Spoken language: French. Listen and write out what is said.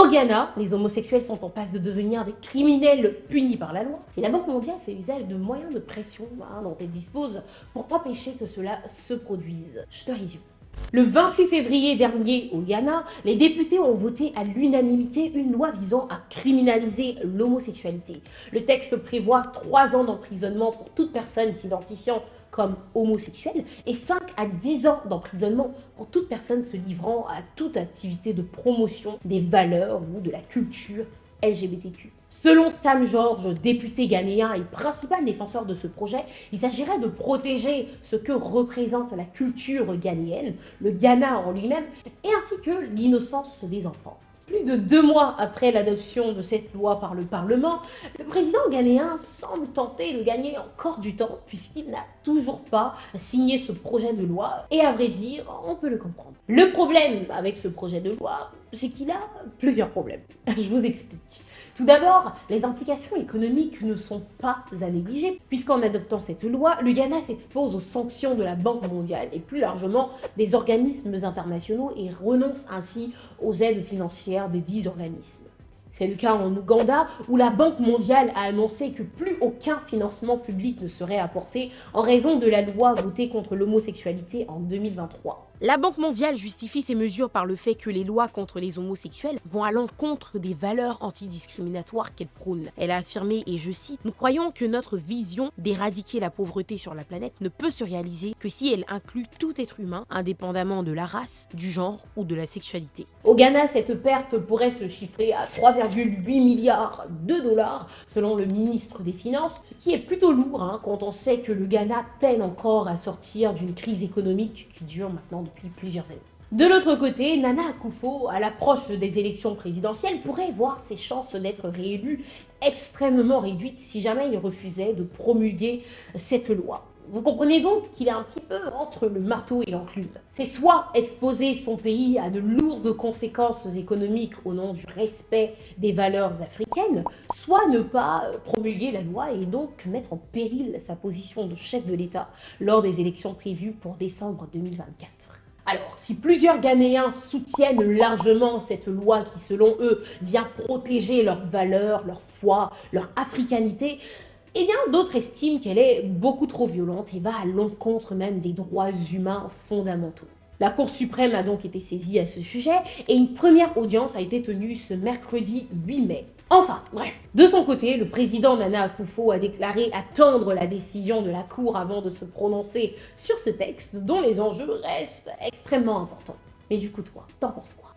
Au Ghana, les homosexuels sont en passe de devenir des criminels punis par la loi. Et la Banque mondiale fait usage de moyens de pression dont elle dispose pour empêcher que cela se produise. Je te résume. Le 28 février dernier au Ghana, les députés ont voté à l'unanimité une loi visant à criminaliser l'homosexualité. Le texte prévoit 3 ans d'emprisonnement pour toute personne s'identifiant comme homosexuelle et 5 à 10 ans d'emprisonnement pour toute personne se livrant à toute activité de promotion des valeurs ou de la culture LGBTQ. Selon Sam George, député ghanéen et principal défenseur de ce projet, il s'agirait de protéger ce que représente la culture ghanéenne, le Ghana en lui-même, et ainsi que l'innocence des enfants. Plus de 2 mois après l'adoption de cette loi par le Parlement, le président ghanéen semble tenter de gagner encore du temps puisqu'il n'a toujours pas signé ce projet de loi et à vrai dire, on peut le comprendre. Le problème avec ce projet de loi, c'est qu'il a plusieurs problèmes. Je vous explique. Tout d'abord, les implications économiques ne sont pas à négliger, puisqu'en adoptant cette loi, le Ghana s'expose aux sanctions de la Banque mondiale et plus largement des organismes internationaux et renonce ainsi aux aides financières des 10 organismes. C'est le cas en Ouganda où la Banque mondiale a annoncé que plus aucun financement public ne serait apporté en raison de la loi votée contre l'homosexualité en 2023. La Banque mondiale justifie ces mesures par le fait que les lois contre les homosexuels vont à l'encontre des valeurs antidiscriminatoires qu'elle prône. Elle a affirmé, et je cite, « Nous croyons que notre vision d'éradiquer la pauvreté sur la planète ne peut se réaliser que si elle inclut tout être humain, indépendamment de la race, du genre ou de la sexualité. » Au Ghana, cette perte pourrait se chiffrer à 3,8 milliards de dollars selon le ministre des Finances, ce qui est plutôt lourd quand on sait que le Ghana peine encore à sortir d'une crise économique qui dure maintenant depuis plusieurs années. De l'autre côté, Nana Akufo, à l'approche des élections présidentielles, pourrait voir ses chances d'être réélu extrêmement réduites si jamais il refusait de promulguer cette loi. Vous comprenez donc qu'il est un petit peu entre le marteau et l'enclume. C'est soit exposer son pays à de lourdes conséquences économiques au nom du respect des valeurs africaines, soit ne pas promulguer la loi et donc mettre en péril sa position de chef de l'État lors des élections prévues pour décembre 2024. Alors, si plusieurs Ghanéens soutiennent largement cette loi qui, selon eux, vient protéger leurs valeurs, leur foi, leur africanité, eh bien, d'autres estiment qu'elle est beaucoup trop violente et va à l'encontre même des droits humains fondamentaux. La Cour suprême a donc été saisie à ce sujet et une première audience a été tenue ce mercredi 8 mai. Enfin, bref, de son côté, le président Nana Akufo a déclaré attendre la décision de la Cour avant de se prononcer sur ce texte dont les enjeux restent extrêmement importants. Mais du coup, toi, t'en penses quoi ?